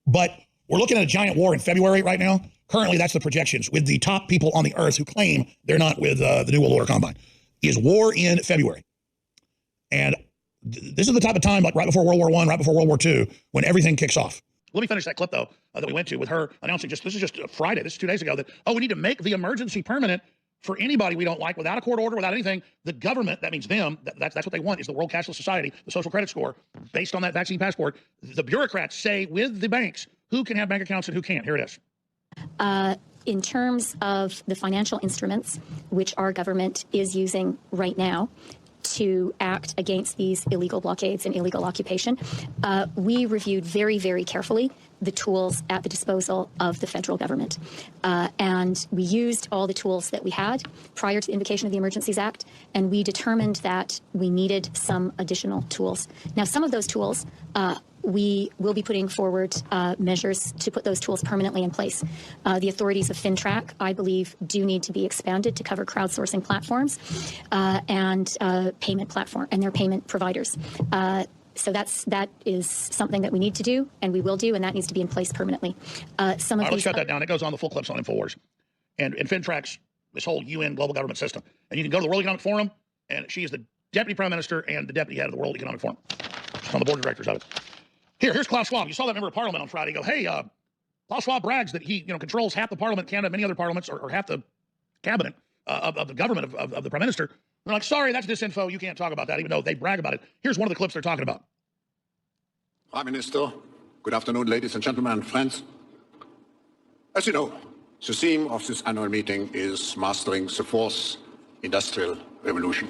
But we're looking at a giant war in February right now. Currently, that's the projections with the top people on the earth who claim they're not with the New World Order Combine. Is war in February. And this is the type of time, like right before World War I, right before World War II, when everything kicks off. Let me finish that clip, though, that we went to with her announcing this is just Friday, this is 2 days ago, that, we need to make the emergency permanent for anybody we don't like, without a court order, without anything. The government, that means them, that's what they want, is the World Cashless Society, the social credit score, based on that vaccine passport. The bureaucrats say with the banks who can have bank accounts and who can't. Here it is. In terms of the financial instruments which our government is using right now to act against these illegal blockades and illegal occupation, we reviewed very, very carefully the tools at the disposal of the federal government. And we used all the tools that we had prior to the invocation of the Emergencies Act, and we determined that we needed some additional tools. Now, some of those tools, we will be putting forward measures to put those tools permanently in place. The authorities of FINTRAC, I believe, do need to be expanded to cover crowdsourcing platforms and payment platform and their payment providers. So that is something that we need to do, and we will do, and that needs to be in place permanently. Let's shut that down. It goes on the full clips on InfoWars. And FINTRAC's this whole UN global government system. And you can go to the World Economic Forum, and she is the Deputy Prime Minister and the Deputy Head of the World Economic Forum. She's on the board of directors of it. Here's Klaus Schwab. You saw that member of Parliament on Friday go, hey, Klaus Schwab brags that he controls half the Parliament, Canada, many other parliaments, or half the cabinet of the government of the Prime Minister. They're like, sorry, that's disinfo. You can't talk about that, even though they brag about it. Here's one of the clips they're talking about. Prime Minister, good afternoon, ladies and gentlemen and friends. As you know, the theme of this annual meeting is mastering the fourth industrial revolution.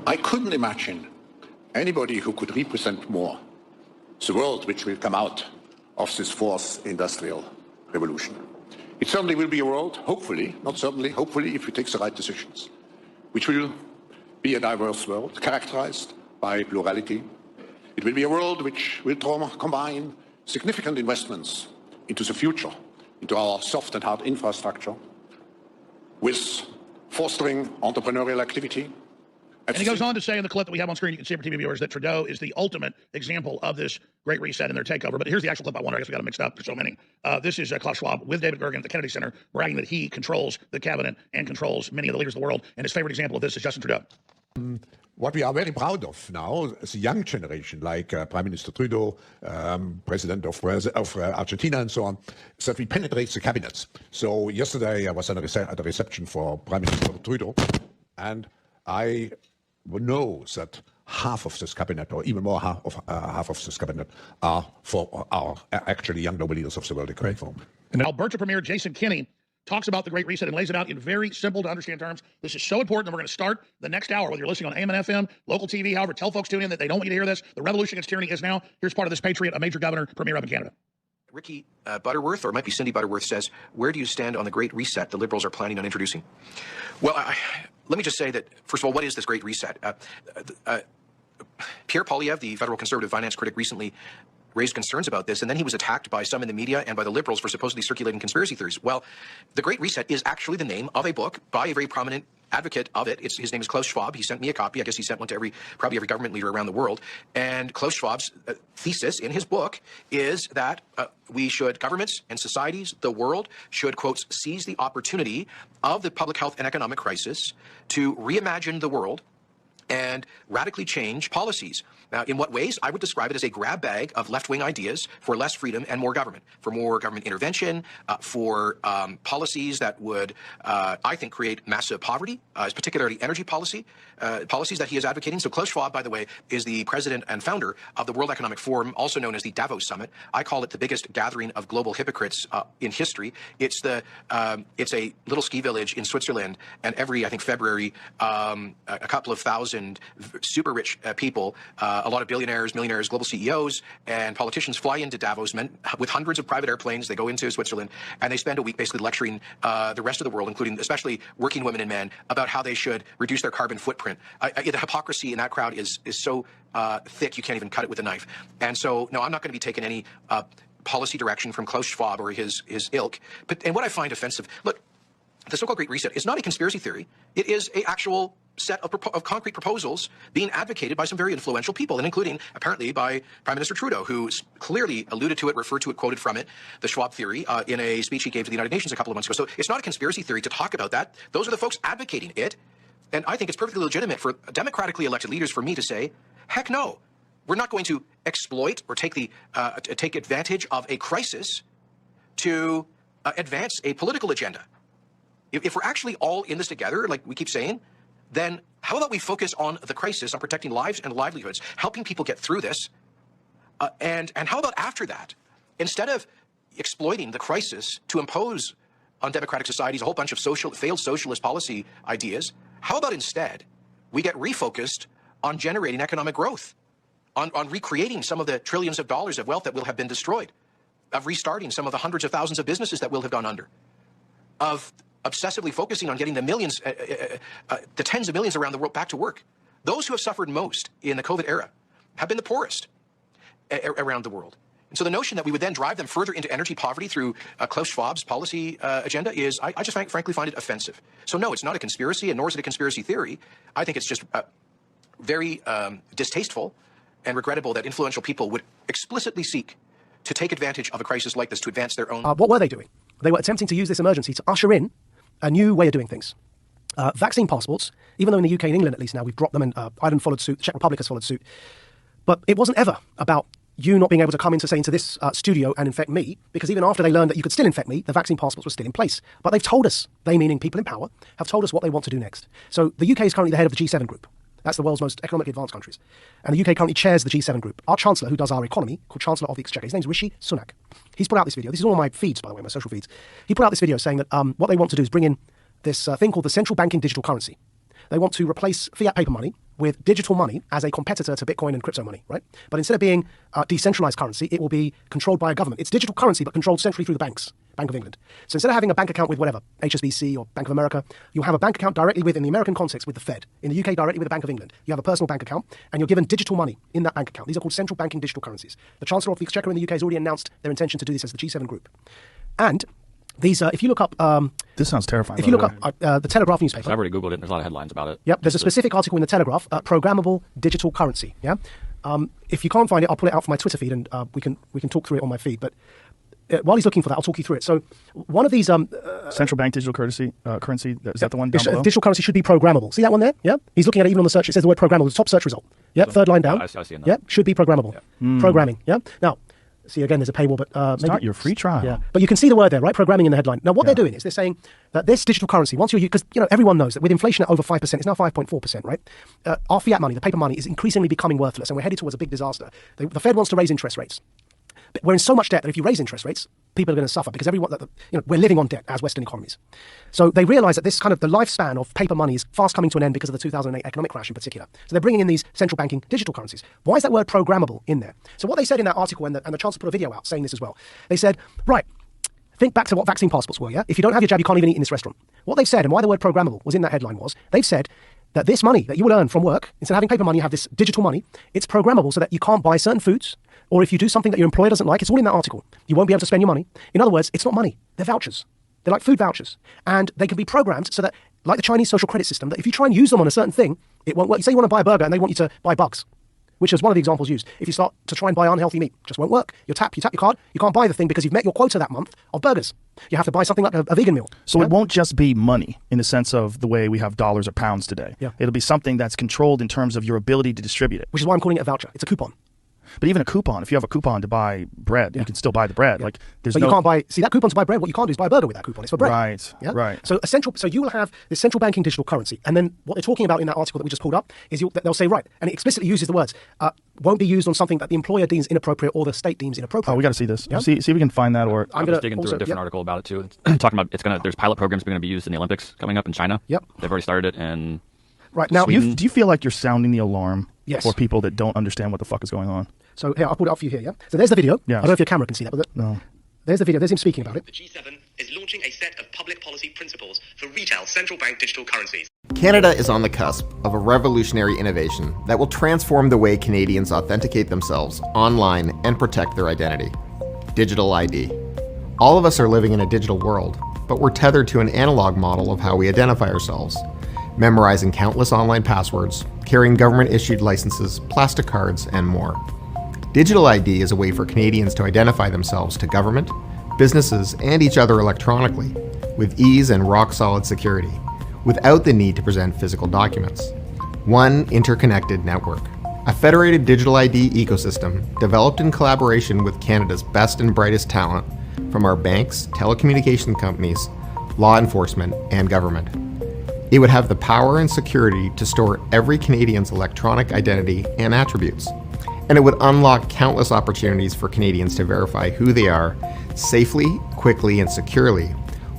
I couldn't imagine anybody who could represent more the world which will come out of this fourth industrial revolution. It certainly will be a world, hopefully, not certainly, hopefully, if we take the right decisions, which will be a diverse world characterized by plurality. It will be a world which will combine significant investments into the future, into our soft and hard infrastructure, with fostering entrepreneurial activity. And he goes on to say in the clip that we have on screen, you can see for TV viewers, that Trudeau is the ultimate example of this great reset and their takeover. But here's the actual clip. I wonder, I guess we got it mixed up. There's so many. This is Klaus Schwab with David Gergen at the Kennedy Center, bragging that he controls the cabinet and controls many of the leaders of the world. And his favorite example of this is Justin Trudeau. What we are very proud of now is the young generation, like Prime Minister Trudeau, President of Argentina, and so on, is that we penetrate the cabinets. So yesterday I was at a reception for Prime Minister Trudeau, and I know that half of this cabinet, or even more half of this cabinet, are actually young noble leaders of the World Economic Forum. And Alberta Premier Jason Kenney talks about the Great Reset and lays it out in very simple to understand terms. This is so important that we're going to start the next hour, whether you're listening on AM and FM, local TV, however, tell folks tune in that they don't want you to hear this. The revolution against tyranny is now. Here's part of this patriot, a major governor, premier up in Canada. Ricky Butterworth, or it might be Cindy Butterworth, says, where do you stand on the Great Reset the Liberals are planning on introducing? Well, let me just say that, first of all, what is this Great Reset? Pierre Poilievre, the federal conservative finance critic, recently raised concerns about this, and then he was attacked by some in the media and by the Liberals for supposedly circulating conspiracy theories. Well, the Great Reset is actually the name of a book by a very prominent advocate of it. His name is Klaus Schwab. He sent me a copy. I guess he sent one to probably every government leader around the world. And Klaus Schwab's thesis in his book is that governments and societies, the world, should, quote, seize the opportunity of the public health and economic crisis to reimagine the world and radically change policies. Now, in what ways? I would describe it as a grab bag of left-wing ideas for less freedom and more government, for more government intervention, for policies that would, I think, create massive poverty, particularly energy policies that he is advocating. So Klaus Schwab, by the way, is the president and founder of the World Economic Forum, also known as the Davos Summit. I call it the biggest gathering of global hypocrites in history. It's a little ski village in Switzerland, and every, I think, February, a couple of thousand super rich people, a lot of billionaires, millionaires, global CEOs, and politicians fly into Davos with hundreds of private airplanes. They go into Switzerland, and they spend a week basically lecturing the rest of the world, including especially working women and men, about how they should reduce their carbon footprint. The hypocrisy in that crowd is so thick you can't even cut it with a knife. And so, no, I'm not going to be taking any policy direction from Klaus Schwab or his ilk. And what I find offensive, look, the so-called Great Reset is not a conspiracy theory. It is an actual set of concrete proposals being advocated by some very influential people, and including apparently by Prime Minister Trudeau, who clearly alluded to it, referred to it, quoted from it, the Schwab theory, in a speech he gave to the United Nations a couple of months ago. So it's not a conspiracy theory to talk about that. Those are the folks advocating it. And I think it's perfectly legitimate for democratically elected leaders for me to say, heck no, we're not going to exploit or take advantage of a crisis to advance a political agenda. If we're actually all in this together, like we keep saying, then how about we focus on the crisis, on protecting lives and livelihoods, helping people get through this, and how about after that, instead of exploiting the crisis to impose on democratic societies a whole bunch of failed socialist policy ideas, how about instead we get refocused on generating economic growth, on recreating some of the trillions of dollars of wealth that will have been destroyed, of restarting some of the hundreds of thousands of businesses that will have gone under, of obsessively focusing on getting the millions, the tens of millions around the world back to work. Those who have suffered most in the COVID era have been the poorest around the world. And so the notion that we would then drive them further into energy poverty through Klaus Schwab's policy agenda is, I just frankly find it offensive. So no, it's not a conspiracy, and nor is it a conspiracy theory. I think it's just very distasteful and regrettable that influential people would explicitly seek to take advantage of a crisis like this to advance their own. What were they doing? They were attempting to use this emergency to usher in a new way of doing things. Vaccine passports, even though in the UK and England at least now we've dropped them, and Ireland followed suit, the Czech Republic has followed suit. But it wasn't ever about you not being able to come into this studio and infect me, because even after they learned that you could still infect me, the vaccine passports were still in place. But they've told us, they meaning people in power, have told us what they want to do next. So the UK is currently the head of the G7 group. That's the world's most economically advanced countries. And the UK currently chairs the G7 group. Our Chancellor, who does our economy, called Chancellor of the Exchequer, his name's Rishi Sunak. He's put out this video. This is all on my feeds, by the way, my social feeds. He put out this video saying that what they want to do is bring in this thing called the central banking digital currency. They want to replace fiat paper money with digital money as a competitor to Bitcoin and crypto money, right? But instead of being decentralized currency, it will be controlled by a government. It's digital currency, but controlled centrally through the banks, Bank of England. So instead of having a bank account with whatever, HSBC or Bank of America, you'll have a bank account directly with, in the American context, with the Fed. In the UK, directly with the Bank of England. You have a personal bank account, and you're given digital money in that bank account. These are called central banking digital currencies. The Chancellor of the Exchequer in the UK has already announced their intention to do this as the G7 group. And these, if you look up... this sounds terrifying. If you look up the Telegraph newspaper... I've already Googled it, and there's a lot of headlines about it. Yep, there's a specific article in the Telegraph, programmable digital currency, yeah? If you can't find it, I'll pull it out from my Twitter feed, and we can talk through it on my feed. But while he's looking for that, I'll talk you through it. So one of these... Central bank digital currency, is that the one down below? Digital currency should be programmable. See that one there? Yeah? He's looking at it even on the search. It says the word programmable. The top search result. Yeah, third line down. I see it now. Yeah, should be programmable. Yeah. Programming, yeah? Now... See, again, there's a paywall, but start your free trial. Yeah, but you can see the word there, right? Programming in the headline. Now, what they're doing is they're saying that this digital currency, once you're, because everyone knows that with inflation at over 5%, it's now 5.4%, right? Our fiat money, the paper money, is increasingly becoming worthless, and we're headed towards a big disaster. The Fed wants to raise interest rates. But we're in so much debt that if you raise interest rates, people are going to suffer because we're living on debt as Western economies. So they realize that this kind of the lifespan of paper money is fast coming to an end because of the 2008 economic crash in particular. So they're bringing in these central banking digital currencies. Why is that word programmable in there? So what they said in that article, and the Chancellor put a video out saying this as well, they said, right, think back to what vaccine passports were, yeah? If you don't have your jab, you can't even eat in this restaurant. What they've said, and why the word programmable was in that headline was, they've said that this money that you will earn from work, instead of having paper money, you have this digital money, it's programmable so that you can't buy certain foods, or if you do something that your employer doesn't like, it's all in that article. You won't be able to spend your money. In other words, it's not money. They're vouchers. They're like food vouchers. And they can be programmed so that, like the Chinese social credit system, that if you try and use them on a certain thing, it won't work. You say you want to buy a burger and they want you to buy bugs, which is one of the examples used. If you start to try and buy unhealthy meat, it just won't work. You tap your card, you can't buy the thing because you've met your quota that month of burgers. You have to buy something like a vegan meal. So it won't just be money in the sense of the way we have dollars or pounds today. Yeah. It'll be something that's controlled in terms of your ability to distribute it. Which is why I'm calling it a voucher. It's a coupon. But even a coupon, if you have a coupon to buy bread, you can still buy the bread. Like there's But you can't buy, see that coupon to buy bread, what you can't do is buy a burger with that coupon. It's for bread. Right, Yeah? right. So you will have this central banking digital currency. And then what they're talking about in that article that we just pulled up is they'll say, right, and it explicitly uses the words, won't be used on something that the employer deems inappropriate or the state deems inappropriate. Oh, we got to see this. Yeah? See if we can find that. Or I'm just digging through a different article about it too. It's talking about there's pilot programs going to be used in the Olympics coming up in China. Yep. They've already started it, and right now, do you feel like you're sounding the alarm Yes. for people that don't understand what the fuck is going on? So here, I'll put it up for you here, yeah? So there's the video. Yes. I don't know if your camera can see that, but No. there's the video. There's him speaking about it. The G7 is launching a set of public policy principles for retail central bank digital currencies. Canada is on the cusp of a revolutionary innovation that will transform the way Canadians authenticate themselves online and protect their identity. Digital ID. All of us are living in a digital world, but we're tethered to an analog model of how we identify ourselves. memorizing countless online passwords, carrying government-issued licenses, plastic cards, and more. Digital ID is a way for Canadians to identify themselves to government, businesses, and each other electronically, with ease and rock-solid security, without the need to present physical documents. One interconnected network. A federated digital ID ecosystem developed in collaboration with Canada's best and brightest talent from our banks, telecommunication companies, law enforcement, and government. It would have the power and security to store every Canadian's electronic identity and attributes, and it would unlock countless opportunities for Canadians to verify who they are safely, quickly, and securely,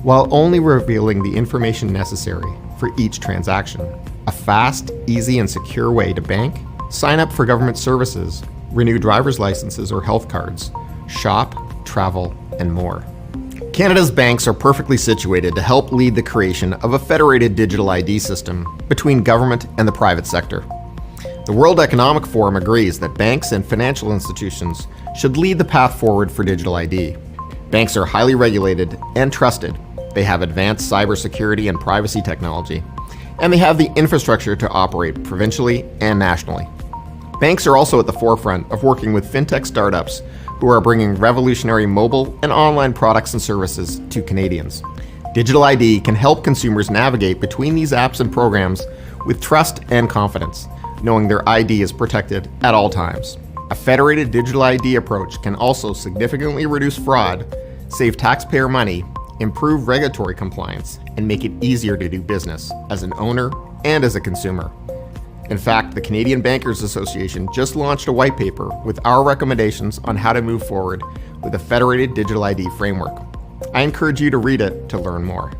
while only revealing the information necessary for each transaction. A fast, easy, and secure way to bank, sign up for government services, renew driver's licenses or health cards, shop, travel, and more. Canada's banks are perfectly situated to help lead the creation of a federated digital ID system between government and the private sector. The World Economic Forum agrees that banks and financial institutions should lead the path forward for digital ID. Banks are highly regulated and trusted. They have advanced cybersecurity and privacy technology, and they have the infrastructure to operate provincially and nationally. Banks are also at the forefront of working with fintech startups who are bringing revolutionary mobile and online products and services to Canadians. Digital ID can help consumers navigate between these apps and programs with trust and confidence, knowing their ID is protected at all times. A federated digital ID approach can also significantly reduce fraud, save taxpayer money, improve regulatory compliance, and make it easier to do business as an owner and as a consumer. In fact, the Canadian Bankers Association just launched a white paper with our recommendations on how to move forward with a federated digital ID framework. I encourage you to read it to learn more.